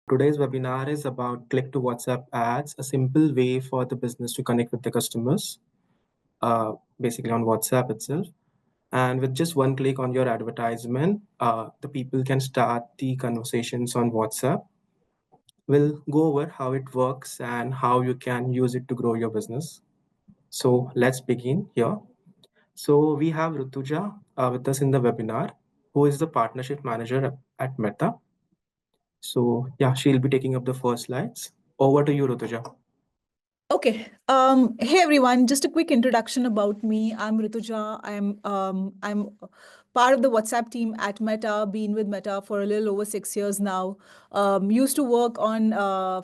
Today's webinar is about click to WhatsApp ads, a simple way for the business to connect with the customers, basically on WhatsApp itself. And with just one click on your advertisement, the people can start the conversations on WhatsApp. We'll go over how it works and how you can use it to grow your business. So let's begin here. So we have Rutuja with us in the webinar, who is the partnership manager at Meta. So yeah, she'll be taking up the first slides. Over to you, Rutuja. Okay. Hey everyone. Just a quick introduction about me. I'm Rituja. I'm part of the WhatsApp team at Meta. Been with Meta for a little over 6 years now. Used to work on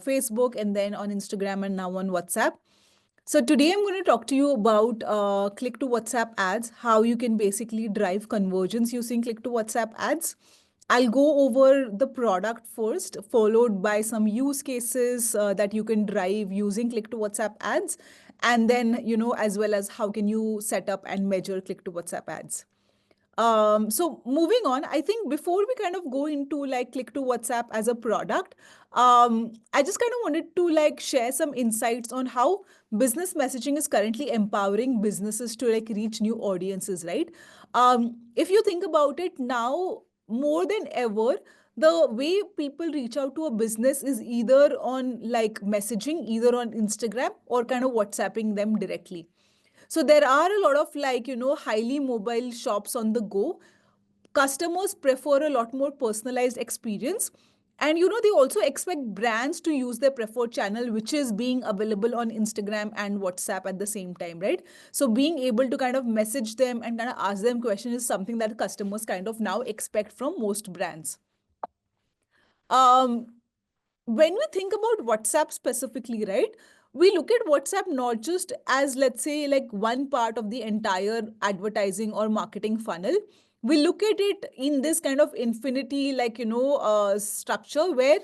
Facebook and then on Instagram and now on WhatsApp. So today I'm going to talk to you about click to WhatsApp ads, how you can basically drive conversions using click to WhatsApp ads. I'll go over the product first, followed by some use cases that you can drive using click to WhatsApp ads. And then, as well as how can you set up and measure click to WhatsApp ads. So moving on, I think before we kind of go into like click to WhatsApp as a product, I just kind of wanted to like share some insights on how business messaging is currently empowering businesses to like reach new audiences, right? If you think about it now, more than ever, the way people reach out to a business is either on like messaging, either on Instagram or kind of WhatsApping them directly. So there are a lot of like, highly mobile shops on the go. Customers prefer a lot more personalized experience. And they also expect brands to use their preferred channel, which is being available on Instagram and WhatsApp at the same time, right? So being able to kind of message them and kind of ask them questions is something that customers kind of now expect from most brands. Um, when we think about WhatsApp specifically, right, we look at WhatsApp not just as, let's say, like one part of the entire advertising or marketing funnel. We look at it in this kind of infinity, like, structure where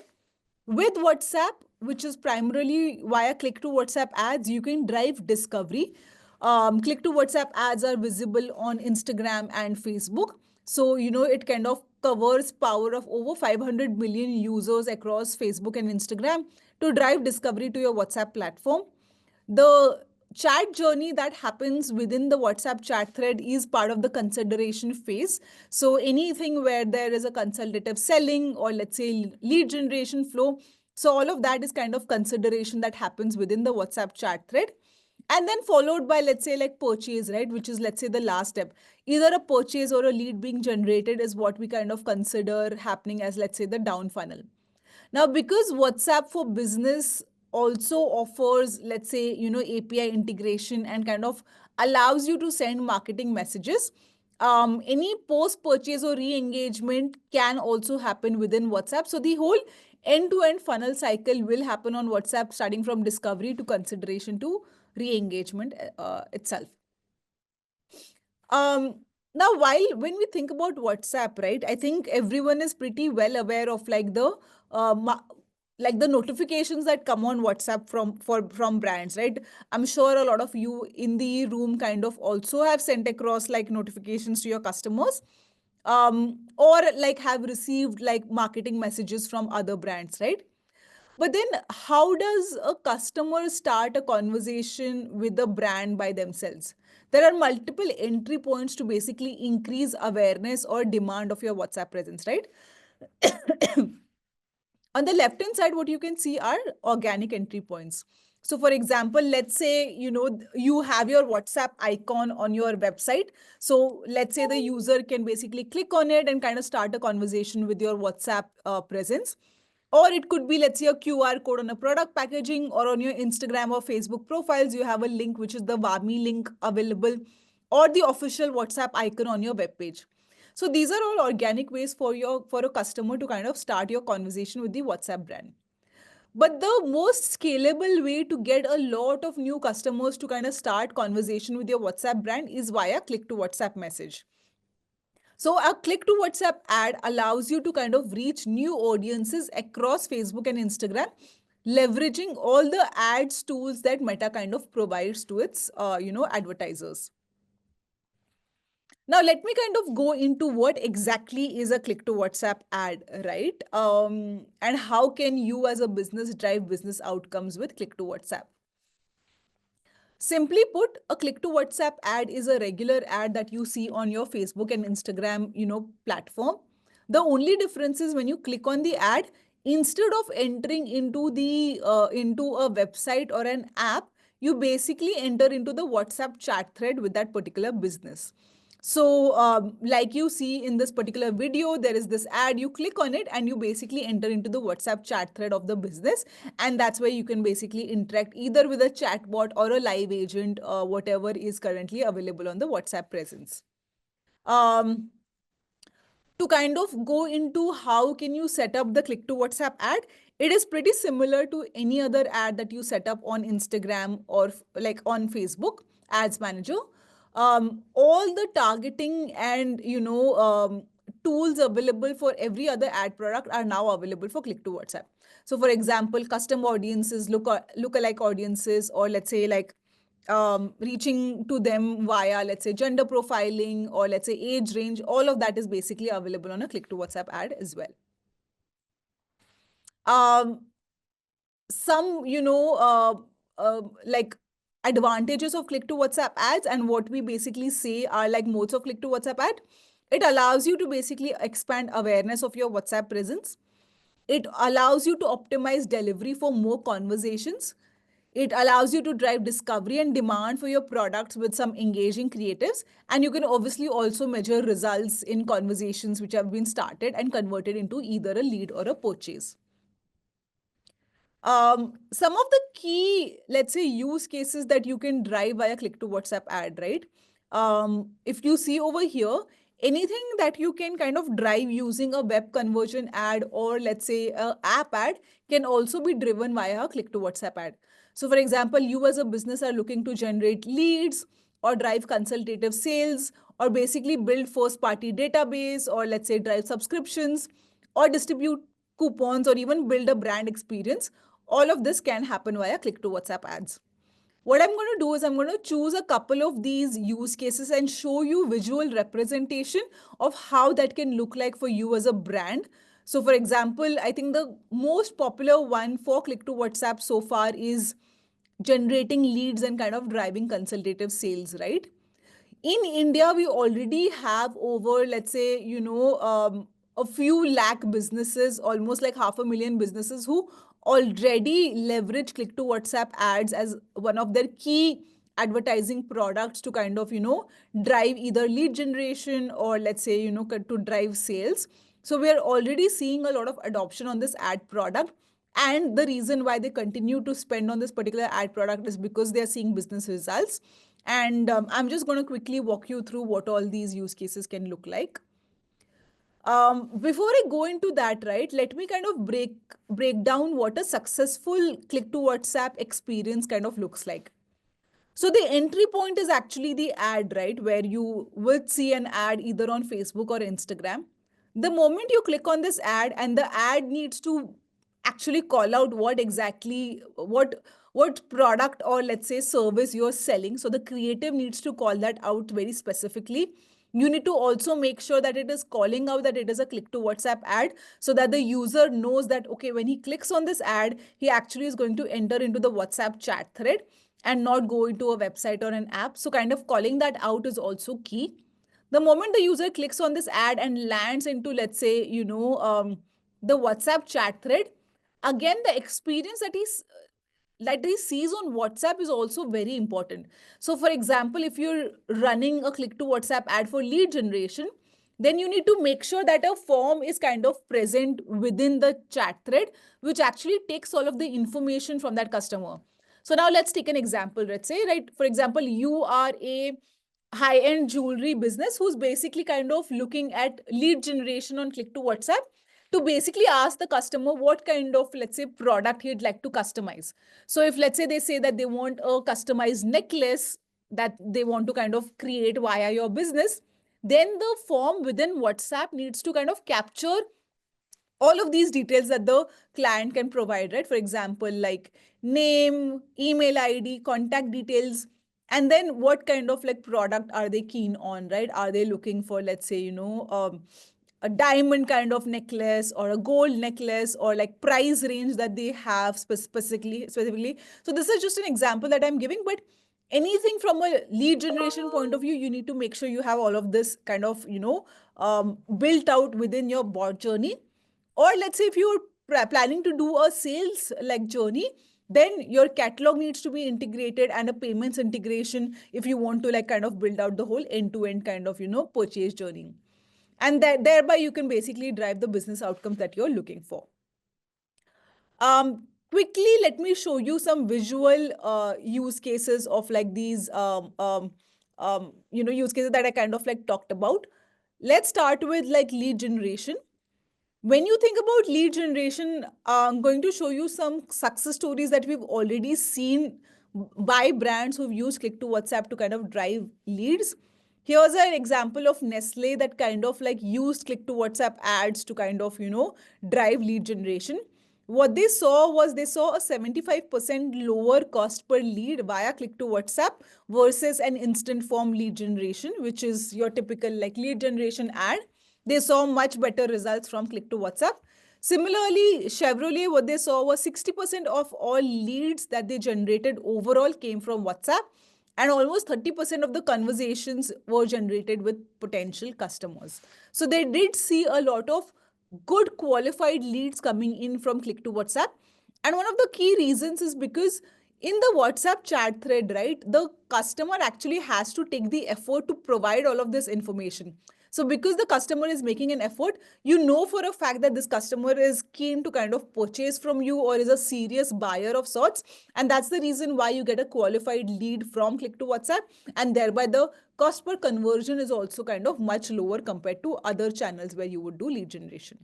with WhatsApp, which is primarily via click to WhatsApp ads, you can drive discovery. Click to WhatsApp ads are visible on Instagram and Facebook. So, it kind of covers power of over 500 million users across Facebook and Instagram to drive discovery to your WhatsApp platform. The chat journey that happens within the WhatsApp chat thread is part of the consideration phase. So anything where there is a consultative selling or let's say lead generation flow. So all of that is kind of consideration that happens within the WhatsApp chat thread. And then followed by, let's say, like purchase, right? Which is, let's say, the last step. Either a purchase or a lead being generated is what we kind of consider happening as, let's say, the down funnel. Now, because WhatsApp for Business also offers, let's say, API integration and kind of allows you to send marketing messages, any post purchase or re engagement can also happen within WhatsApp. So, the whole end to end funnel cycle will happen on WhatsApp, starting from discovery to consideration to re engagement itself. Um, Now, while when we think about WhatsApp, right, I think everyone is pretty well aware of like uh, ma- the notifications that come on WhatsApp from brands, right? I'm sure a lot of you in the room kind of also have sent across like notifications to your customers, or like have received like marketing messages from other brands, right? But then, how does a customer start a conversation with a brand by themselves? There are multiple entry points to basically increase awareness or demand of your WhatsApp presence, right? On the left hand side, what you can see are organic entry points. So for example, let's say, you have your WhatsApp icon on your website. So let's say the user can basically click on it and kind of start a conversation with your WhatsApp presence. Or it could be, let's say, a QR code on a product packaging, or on your Instagram or Facebook profiles, you have a link, which is the Wami link available, or the official WhatsApp icon on your webpage. So these are all organic ways for a customer to kind of start your conversation with the WhatsApp brand. But the most scalable way to get a lot of new customers to kind of start conversation with your WhatsApp brand is via click to WhatsApp message. So a click to WhatsApp ad allows you to kind of reach new audiences across Facebook and Instagram, leveraging all the ads tools that Meta kind of provides to its advertisers. Now, let me kind of go into what exactly is a click to WhatsApp ad, right? And how can you as a business drive business outcomes with click to WhatsApp? Simply put, a click to WhatsApp ad is a regular ad that you see on your Facebook and Instagram, platform. The only difference is when you click on the ad, instead of entering into a website or an app, you basically enter into the WhatsApp chat thread with that particular business. So, like you see in this particular video, there is this ad, you click on it and you basically enter into the WhatsApp chat thread of the business. And that's where you can basically interact either with a chatbot or a live agent, whatever is currently available on the WhatsApp presence. Um, to kind of go into how can you set up the click to WhatsApp ad, it is pretty similar to any other ad that you set up on Instagram or like on Facebook ads manager. All the targeting and tools available for every other ad product are now available for click to WhatsApp. So for example, custom audiences, lookalike audiences, or let's say like reaching to them via, let's say, gender profiling or let's say age range, all of that is basically available on a click to WhatsApp ad as well. Some, like advantages of click to WhatsApp ads and what we basically say are like modes of click to WhatsApp ad. It allows you to basically expand awareness of your WhatsApp presence. It allows you to optimize delivery for more conversations. It allows you to drive discovery and demand for your products with some engaging creatives. And you can obviously also measure results in conversations which have been started and converted into either a lead or a purchase. Some of the key, let's say, use cases that you can drive via click to WhatsApp ad, right? If you see over here, anything that you can kind of drive using a web conversion ad or let's say a app ad can also be driven via a click to WhatsApp ad. So for example, you as a business are looking to generate leads or drive consultative sales or basically build first party database or let's say drive subscriptions or distribute coupons or even build a brand experience. All of this can happen via click to WhatsApp ads. What I'm going to do is I'm going to choose a couple of these use cases and show you visual representation of how that can look like for you as a brand. So for example, I think the most popular one for click to WhatsApp so far is generating leads and kind of driving consultative sales, right? In India, we already have over, let's say, a few lakh businesses, almost like 500,000 businesses who already leverage click to WhatsApp ads as one of their key advertising products to kind of, drive either lead generation or let's say, to drive sales. So we are already seeing a lot of adoption on this ad product. And the reason why they continue to spend on this particular ad product is because they are seeing business results. And I'm just going to quickly walk you through what all these use cases can look like. Before I go into that, right, let me kind of break down what a successful click to WhatsApp experience kind of looks like. So the entry point is actually the ad, right? Where you would see an ad either on Facebook or Instagram. The moment you click on this ad and the ad needs to actually call out what exactly what product or let's say service you're selling. So the creative needs to call that out very specifically. You need to also make sure that it is calling out that it is a click to WhatsApp ad so that the user knows that, okay, when he clicks on this ad, he actually is going to enter into the WhatsApp chat thread and not go into a website or an app. So kind of calling that out is also key. The moment the user clicks on this ad and lands into, let's say, the WhatsApp chat thread, again, the experience that he sees on WhatsApp is also very important. So for example, if you're running a click to WhatsApp ad for lead generation, then you need to make sure that a form is kind of present within the chat thread, which actually takes all of the information from that customer. So now let's take an example. Let's say, right, for example, you are a high-end jewelry business who's basically kind of looking at lead generation on click to WhatsApp to basically ask the customer what kind of, let's say, product he'd like to customize. So if let's say they say that they want a customized necklace that they want to kind of create via your business, then the form within WhatsApp needs to kind of capture all of these details that the client can provide, right? For example, like name, email ID, contact details, And then what kind of like product are they keen on, right? Are they looking for, let's say, a diamond kind of necklace or a gold necklace, or like price range that they have specifically. So this is just an example that I'm giving, but anything from a lead generation point of view, you need to make sure you have all of this kind of, built out within your bot journey. Or let's say if you're planning to do a sales like journey, then your catalog needs to be integrated, and a payments integration if you want to like kind of build out the whole end-to-end kind of, purchase journey. And that thereby you can basically drive the business outcomes that you're looking for. Quickly, let me show you some visual use cases of like these use cases that I kind of like talked about. Let's start with like lead generation. When you think about lead generation, I'm going to show you some success stories that we've already seen by brands who've used Click to WhatsApp to kind of drive leads. Here's an example of Nestle that kind of like used Click to WhatsApp ads to kind of, drive lead generation. What they saw was they saw a 75% lower cost per lead via Click to WhatsApp versus an instant form lead generation, which is your typical like lead generation ad. They saw much better results from Click to WhatsApp. Similarly, Chevrolet, what they saw was 60% of all leads that they generated overall came from WhatsApp, and almost 30% of the conversations were generated with potential customers. So they did see a lot of good qualified leads coming in from Click to WhatsApp. And one of the key reasons is because in the WhatsApp chat thread, right, the customer actually has to take the effort to provide all of this information. So because the customer is making an effort, you know for a fact that this customer is keen to kind of purchase from you or is a serious buyer of sorts. And that's the reason why you get a qualified lead from Click to WhatsApp. And thereby the cost per conversion is also kind of much lower compared to other channels where you would do lead generation.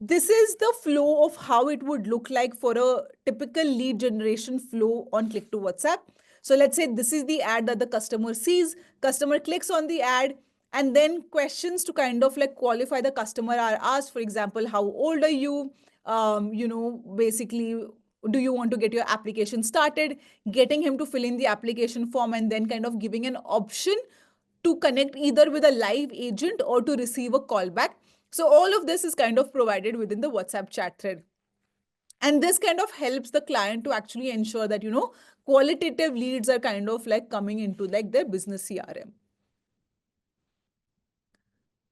This is the flow of how it would look like for a typical lead generation flow on Click to WhatsApp. So let's say this is the ad that the customer sees, customer clicks on the ad, and then questions to kind of like qualify the customer are asked. For example, how old are you? Basically, do you want to get your application started? Getting him to fill in the application form, and then kind of giving an option to connect either with a live agent or to receive a callback. So all of this is kind of provided within the WhatsApp chat thread. And this kind of helps the client to actually ensure that, qualitative leads are kind of like coming into like their business CRM.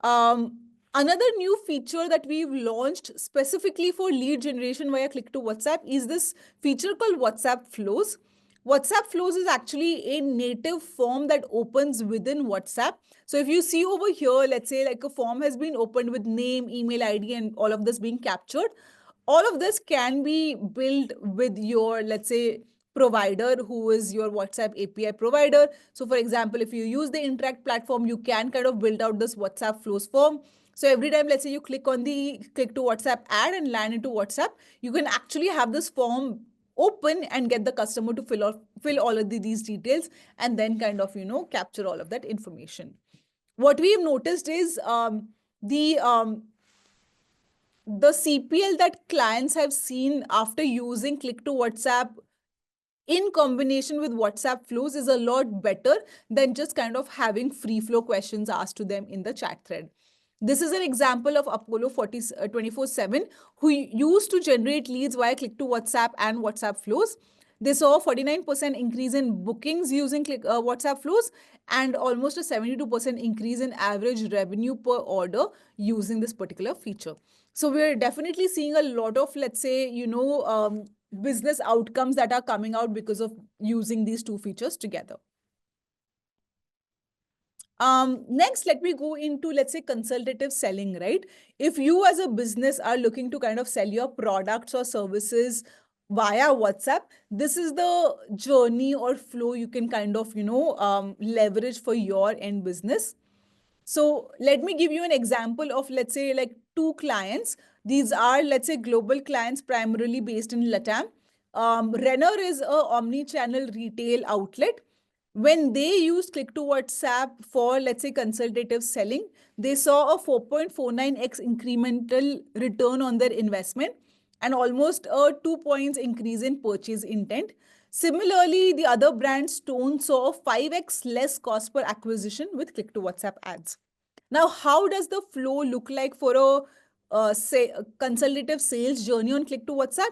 Another new feature that we've launched specifically for lead generation via Click to WhatsApp is this feature called WhatsApp Flows. WhatsApp Flows is actually a native form that opens within WhatsApp. So if you see over here, let's say like a form has been opened with name, email ID, and all of this being captured. All of this can be built with your, let's say, provider who is your WhatsApp API provider. So for example, if you use the Interakt platform, you can kind of build out this WhatsApp flows form. So every time, let's say you click on the Click to WhatsApp ad and land into WhatsApp, you can actually have this form open and get the customer to fill all of these details, and then kind of, capture all of that information. What we've noticed is the CPL that clients have seen after using Click to WhatsApp in combination with WhatsApp flows is a lot better than just kind of having free flow questions asked to them in the chat thread. This is an example of Apollo 24/7, who used to generate leads via Click to WhatsApp and WhatsApp flows. They saw a 49% increase in bookings using WhatsApp flows, and almost a 72% increase in average revenue per order using this particular feature. So we're definitely seeing a lot of, let's say, business outcomes that are coming out because of using these two features together. Next, let me go into, let's say, consultative selling, right? If you as a business are looking to kind of sell your products or services via WhatsApp, this is the journey or flow you can kind of, leverage for your end business. So let me give you an example of, let's say, like two clients. These are, let's say, global clients primarily based in Latam. Renner is a omni-channel retail outlet. When they used Click to WhatsApp for, let's say, consultative selling, they saw a 4.49x incremental return on their investment and almost a 2 points increase in purchase intent. Similarly, the other brands, Stone, saw 5x less cost per acquisition with click to WhatsApp ads. Now, how does the flow look like for say a consultative sales journey on click to WhatsApp?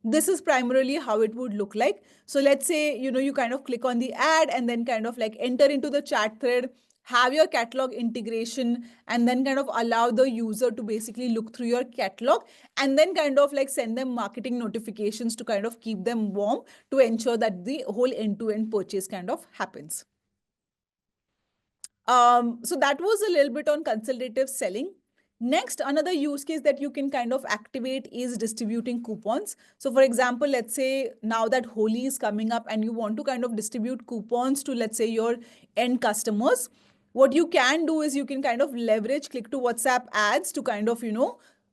This is primarily how it would look like. So let's say, you kind of click on the ad and then kind of like enter into the chat thread, have your catalog integration, and then kind of allow the user to basically look through your catalog, and then kind of like send them marketing notifications to kind of keep them warm to ensure that the whole end-to-end purchase kind of happens. So that was a little bit on consultative selling. Next, another use case that you can kind of activate is distributing coupons. So for example, let's say now that Holi is coming up and you want to kind of distribute coupons to, let's say, your end customers, what you can do is you can kind of leverage click to WhatsApp ads to kind of,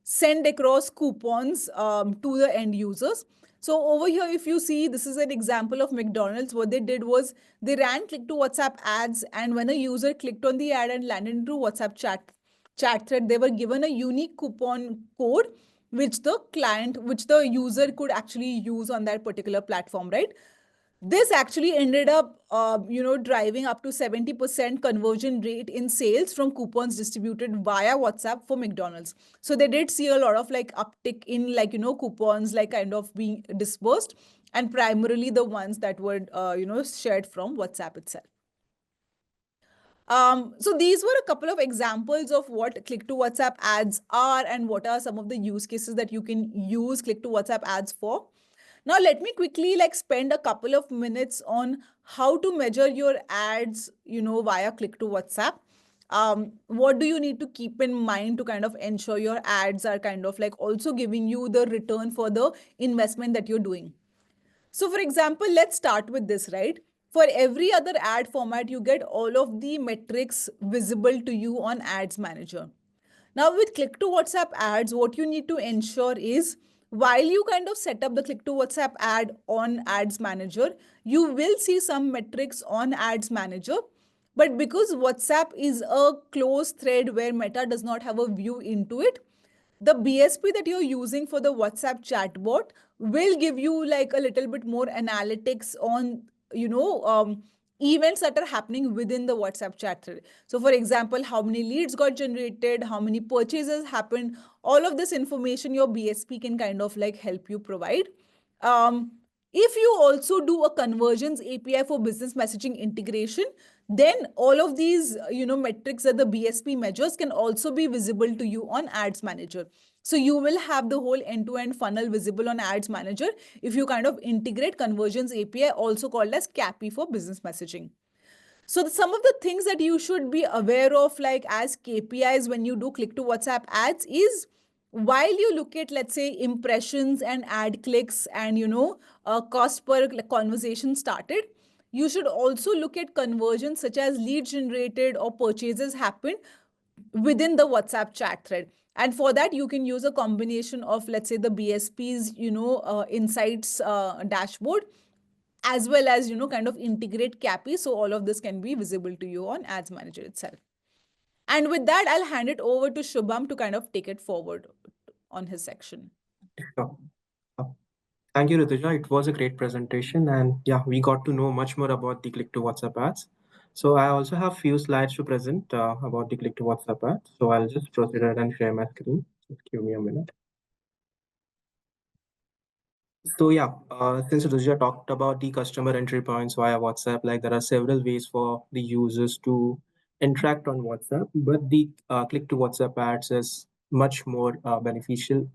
send across coupons to the end users. So over here, if you see, this is an example of McDonald's. What they did was they ran click to WhatsApp ads, and when a user clicked on the ad and landed into WhatsApp chat thread, they were given a unique coupon code which the user could actually use on that particular platform, right? This actually ended up, driving up to 70% conversion rate in sales from coupons distributed via WhatsApp for McDonald's. So they did see a lot of like uptick in like, coupons like kind of being dispersed, and primarily the ones that were, shared from WhatsApp itself. So these were a couple of examples of what click to WhatsApp ads are and what are some of the use cases that you can use click to WhatsApp ads for. Now, let me quickly like spend a couple of minutes on how to measure your ads, via click to WhatsApp. What do you need to keep in mind to kind of ensure your ads are kind of like also giving you the return for the investment that you're doing? So for example, let's start with this, right? For every other ad format, you get all of the metrics visible to you on Ads Manager. Now with click to WhatsApp ads, what you need to ensure is while you kind of set up the click to WhatsApp ad on Ads Manager, you will see some metrics on Ads Manager. But because WhatsApp is a closed thread where Meta does not have a view into it, the BSP that you're using for the WhatsApp chatbot will give you like a little bit more analytics on, events that are happening within the WhatsApp chat thread. So, for example, how many leads got generated, how many purchases happened, all of this information your BSP can kind of like help you provide. Um, if you also do a conversions API for business messaging integration, then all of these metrics that the BSP measures can also be visible to you on Ads Manager. So you will have the whole end-to-end funnel visible on Ads Manager if you kind of integrate conversions API, also called as CAPI for business messaging. So some of the things that you should be aware of, like as KPIs when you do click to WhatsApp ads, is while you look at, let's say, impressions and ad clicks and cost per conversation started, you should also look at conversions such as lead generated or purchases happened within the WhatsApp chat thread. And for that, you can use a combination of, let's say, the BSP's, insights dashboard, as well as, kind of integrate CAPI. So all of this can be visible to you on Ads Manager itself. And with that, I'll hand it over to Shubham to kind of take it forward on his section. Sure. Uh, Thank you, Rituja. It was a great presentation, and yeah, we got to know much more about the click to WhatsApp ads. So I also have few slides to present about the click to WhatsApp ads. So I'll just proceed ahead and share my screen. Just give me a minute. So yeah, since Rituja talked about the customer entry points via WhatsApp, like there are several ways for the users to interact on WhatsApp, but the click to WhatsApp ads is much more beneficial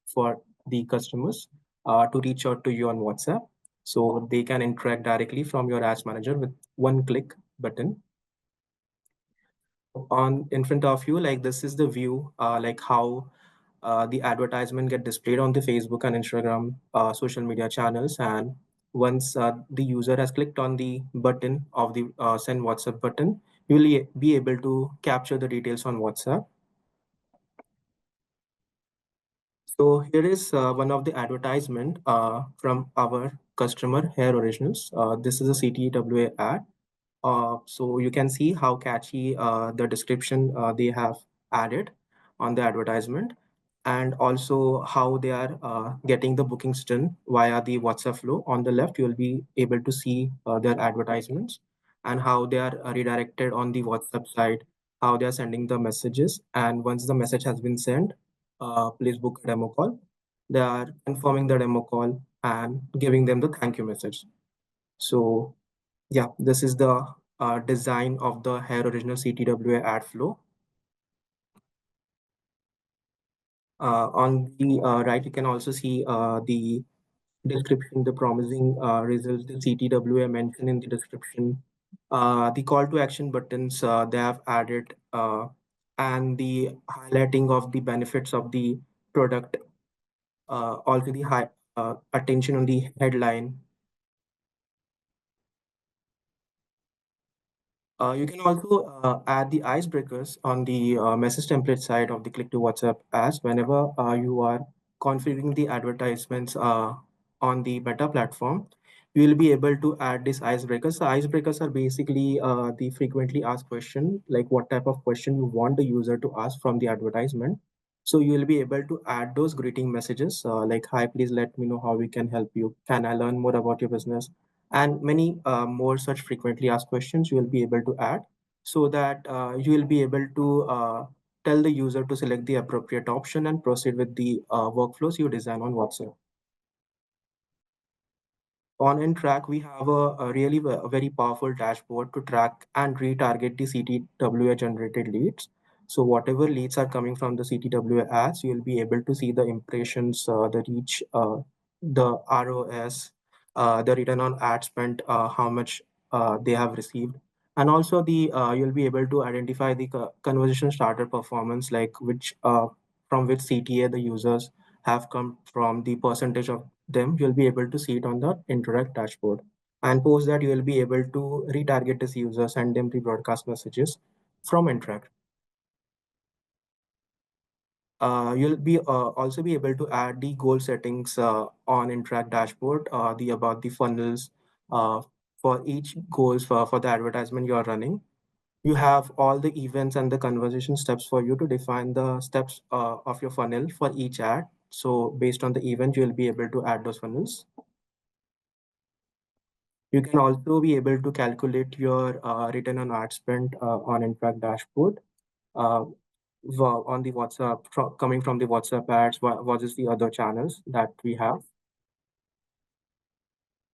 for the customers to reach out to you on WhatsApp. So they can interact directly from your ads manager with one click button on in front of you. Like this is the view, like how the advertisement get displayed on the Facebook and Instagram social media channels. And once the user has clicked on the button of the send WhatsApp button, you will be able to capture the details on WhatsApp. So here is one of the advertisement from our customer Hair Originals. This is a CTWA ad. So you can see how catchy the description they have added on the advertisement. and also how they are getting the bookings done via the WhatsApp flow. On the left, you will be able to see their advertisements and how they are redirected on the WhatsApp side, how they are sending the messages. And once the message has been sent, please book a demo call. They are confirming the demo call and giving them the thank you message. So yeah, this is the design of the Hair Original CTWA ad flow. On the right, you can also see the description, the promising results, the CTWA mentioned in the description, the call to action buttons they have added, and the highlighting of the benefits of the product, also the high attention on the headline. You can also add the icebreakers on the message template side of the click to WhatsApp as whenever you are configuring the advertisements on the Meta platform, you will be able to add these icebreakers. So icebreakers are basically the frequently asked question, like what type of question you want the user to ask from the advertisement. So you will be able to add those greeting messages like, hi, please let me know how we can help you. Can I learn more about your business? And many more such frequently asked questions you will be able to add so that you will be able to tell the user to select the appropriate option and proceed with the workflows you design on WhatsApp. On Interact, we have a really a very powerful dashboard to track and retarget the CTWA generated leads. So whatever leads are coming from the CTWA ads, you'll be able to see the impressions, the reach, the ROS, the return on ad spend, how much they have received. And also the you'll be able to identify the conversation starter performance, like which from which CTA the users have come from, the percentage of them, you'll be able to see it on the Interact dashboard. And post that, you will be able to retarget this user, send them the broadcast messages from Interact. You'll be also be able to add the goal settings on Interact dashboard, the about the funnels uh, for each goals for the advertisement you are running. You have all the events and the conversation steps for you to define the steps of your funnel for each ad. So based on the event, you'll be able to add those funnels. You can also be able to calculate your return on ad spend on Interact dashboard uh, on the WhatsApp, coming from the WhatsApp ads, what is the other channels that we have.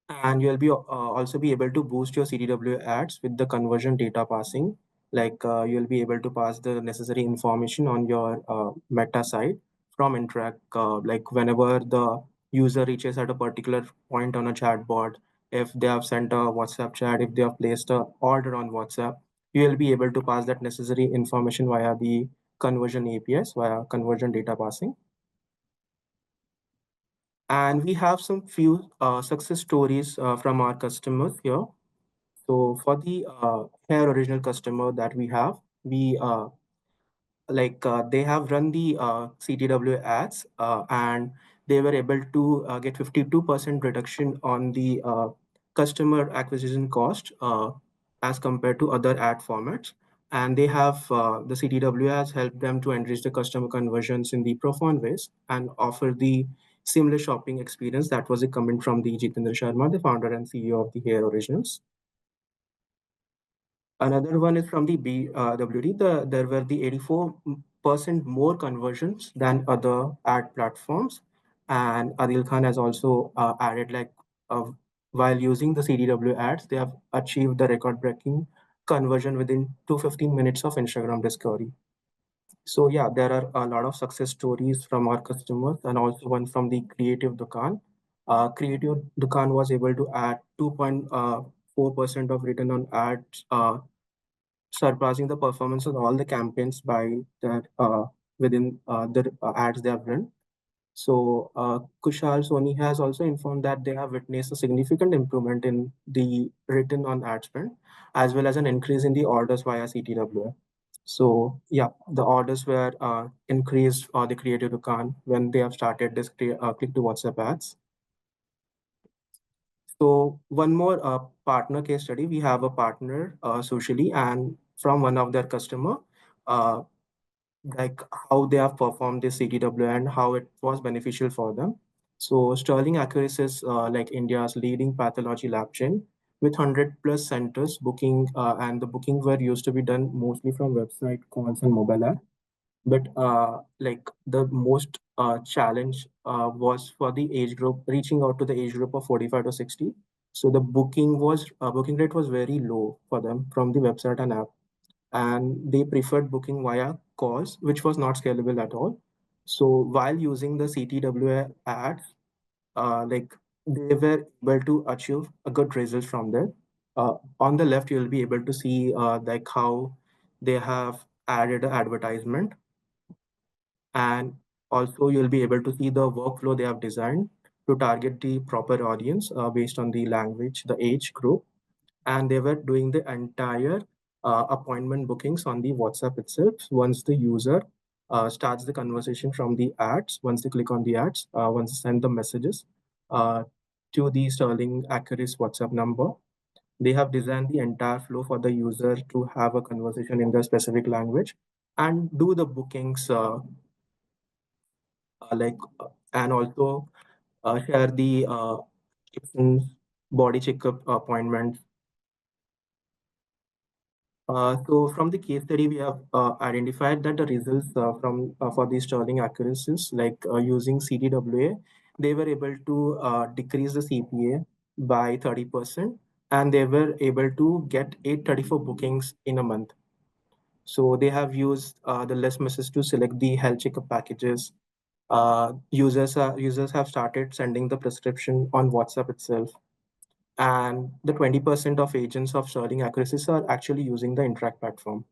And you'll be also be able to boost your CDW ads with the conversion data passing. Like you'll be able to pass the necessary information on your Meta side from Interact. Like whenever the user reaches at a particular point on a chatbot, if they have sent a WhatsApp chat, if they have placed a order on WhatsApp, you will be able to pass that necessary information via the conversion APIs, via conversion data passing. And we have some few success stories from our customers here. So for the Hair Original customer that we have, we they have run the CTW ads and they were able to get 52% reduction on the customer acquisition cost as compared to other ad formats. And they have the CTW has helped them to enrich the customer conversions in the profound ways and offer the seamless shopping experience. That was a comment from the Jitendra Sharma, the founder and CEO of the Hair Originals. Another one is from the BWD. There were the 84% more conversions than other ad platforms. And Adil Khan has also added uh, while using the CDW ads, they have achieved the record-breaking conversion within 215 minutes of Instagram discovery. So yeah, there are a lot of success stories from our customers and also one from the Creative Dukan. Creative Dukan was able to add 2.4% of return on ads surpassing the performance of all the campaigns by that within the ads they have run. So Kushal Soni has also informed that they have witnessed a significant improvement in the return on ad spend, as well as an increase in the orders via CTW. So yeah, the orders were increased or the Creative Dukan when they have started this click to WhatsApp ads. So one more partner case study. We have a partner socially and from one of their customer. Uh, like how they have performed this CTW and how it was beneficial for them. So Sterling Accuracy is like India's leading pathology lab chain with 100 plus centers booking, and the bookings were used to be done mostly from website, calls, and mobile app. But like the most challenge was for the age group, reaching out to the age group of 45 to 60. So the booking rate was very low for them from the website and app, and they preferred booking via calls, which was not scalable at all. So while using the CTWA ads, like they were able to achieve a good result from there. On the left, you'll be able to see like how they have added an advertisement, and also you'll be able to see the workflow they have designed to target the proper audience based on the language, the age group, and they were doing the entire appointment bookings on the WhatsApp itself. Once the user starts the conversation from the ads, once they click on the ads, once they send the messages uh, to the Sterling Accuracy WhatsApp number, they have designed the entire flow for the user to have a conversation in their specific language and do the bookings like and also share the prescriptions, body checkup appointments. So from the case study, we have identified that the results from for these Sterling accuracies, like using CDWA, they were able to decrease the CPA by 30%, and they were able to get 834 bookings in a month. So they have used the less messages to select the health checkup packages. Users have started sending the prescription on WhatsApp itself, and the 20% of agents of Sterling accuracies are actually using the Interact platform.